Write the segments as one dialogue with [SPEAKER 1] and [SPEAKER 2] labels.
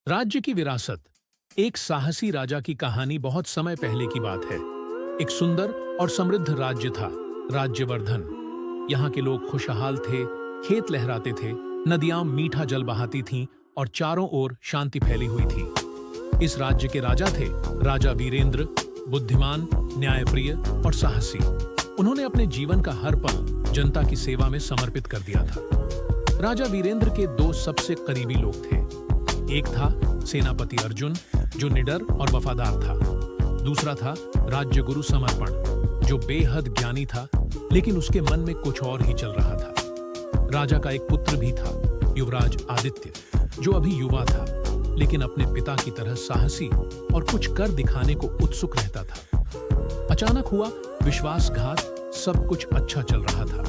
[SPEAKER 1] राज्य की विरासत। एक साहसी राजा की कहानी बहुत समय पहले की बात है। एक सुंदर और समृद्ध राज्य था, राज्यवर्धन। यहाँ के लोग खुशहाल थे, खेत लहराते थे, नदियां मीठा जल बहाती थीं और चारों ओर शांति फैली हुई थी। इस राज्य के राजा थे राजा वीरेंद्र, बुद्धिमान, न्यायप्रिय और साहसी। उन्होंने अपने जीवन का हर पल जनता की सेवा में समर्पित कर दिया था। राजा वीरेंद्र के दो सबसे करीबी लोग थे। एक था सेनापति अर्जुन, जो निडर और वफादार था। दूसरा था राज्य गुरु समर्पण, जो बेहद ज्ञानी था, लेकिन उसके मन में कुछ और ही चल रहा था। राजा का एक पुत्र भी था, युवराज आदित्य, जो अभी युवा था, लेकिन अपने पिता की तरह साहसी और कुछ कर दिखाने को उत्सुक रहता था। अचानक हुआ विश्वासघात। सब कुछ अच्छा चल रहा था,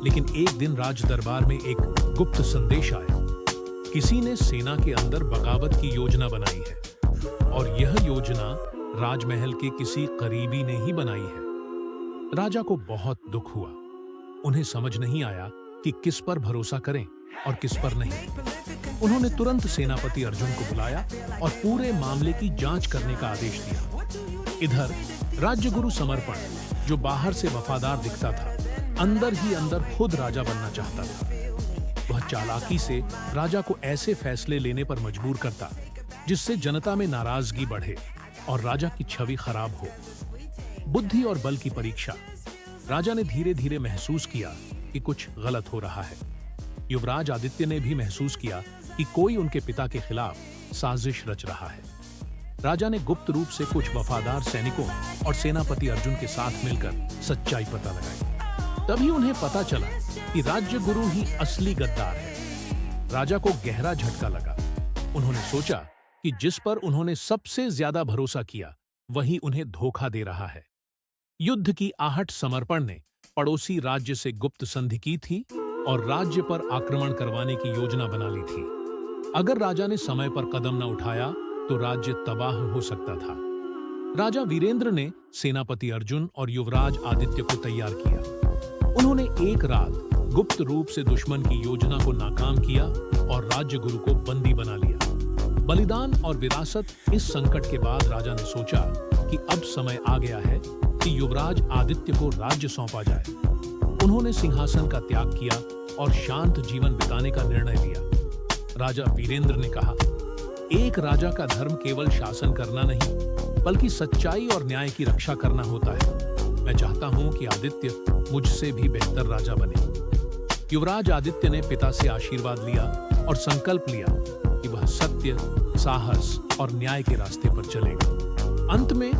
[SPEAKER 1] लेकिन एक दिन राज दरबार में एक गुप्त संदेश आया। किसी ने सेना के अंदर बगावत की योजना बनाई है, और यह योजना राजमहल के किसी करीबी ने ही बनाई है। राजा को बहुत दुख हुआ। उन्हें समझ नहीं आया कि किस पर भरोसा करें और किस पर नहीं। उन्होंने तुरंत सेनापति अर्जुन को बुलाया और पूरे मामले की जांच करने का आदेश दिया। इधर राज्यगुरु समर्पण, जो बाहर से वफादार दिखता था, अंदर ही अंदर खुद राजा बनना चाहता था। वह चालाकी से राजा को ऐसे फैसले लेने पर मजबूर करता जिससे जनता में नाराजगी बढ़े और राजा की छवि खराब हो। बुद्धि और बल की परीक्षा। राजा ने धीरे धीरे महसूस किया कि कुछ गलत हो रहा है। युवराज आदित्य ने भी महसूस किया कि कोई उनके पिता के खिलाफ साजिश रच रहा है। राजा ने गुप्त रूप से कुछ वफादार सैनिकों और सेनापति अर्जुन के साथ मिलकर सच्चाई पता लगाई। तभी उन्हें पता चला कि राज्य गुरु ही असली गद्दार है। राजा को गहरा झटका लगा। उन्होंने सोचा कि जिस पर उन्होंने सबसे ज्यादा भरोसा किया, वही उन्हें धोखा दे रहा है। युद्ध की आहट समर्पण ने पड़ोसी राज्य से गुप्त संधि की थी और राज्य पर आक्रमण करवाने की योजना बना ली थी। अगर राजा ने समय पर कदम न उठाया तो राज्य तबाह हो सकता था। राजा वीरेंद्र ने सेनापति अर्जुन और युवराज आदित्य को तैयार किया। उन्होंने एक रात गुप्त रूप से दुश्मन की योजना को नाकाम किया और राज्य गुरु को बंदी बना लिया। बलिदान और विरासत। इस संकट के बाद राजा ने सोचा कि अब समय आ गया है कि युवराज आदित्य को राज्य सौंपा जाए। उन्होंने सिंहासन का त्याग किया और शांत जीवन बिताने का निर्णय लिया। राजा वीरेंद्र ने कहा, एक राजा का धर्म केवल शासन करना नहीं, बल्कि सच्चाई और न्याय की रक्षा करना होता है। मैं चाहता हूं कि आदित्य मुझसे भी बेहतर राजा बने। युवराज आदित्य ने पिता से आशीर्वाद लिया और संकल्प लिया कि वह सत्य, साहस और न्याय के रास्ते पर चलेगा। अंत में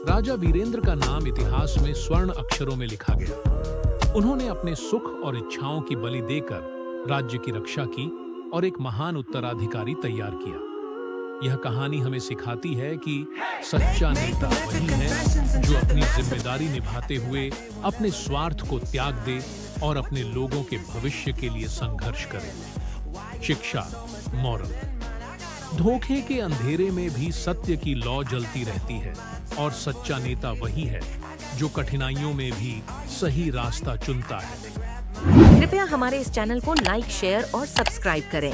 [SPEAKER 1] राजा वीरेंद्र का नाम इतिहास में स्वर्ण अक्षरों में लिखा गया। उन्होंने अपने सुख और इच्छाओं की बलि देकर राज्य की रक्षा की और एक महान उत्तराधिकारी तैयार किया। यह कहानी हमें सिखाती है कि सच्चा नेता वही है जो अपनी जिम्मेदारी निभाते हुए अपने स्वार्थ को त्याग दे और अपने लोगों के भविष्य के लिए संघर्ष करे। शिक्षा, मॉरल। धोखे के अंधेरे में भी सत्य की लौ जलती रहती है और सच्चा नेता वही है जो कठिनाइयों में भी सही रास्ता चुनता है।
[SPEAKER 2] कृपया हमारे इस चैनल को लाइक, शेयर और सब्सक्राइब करें।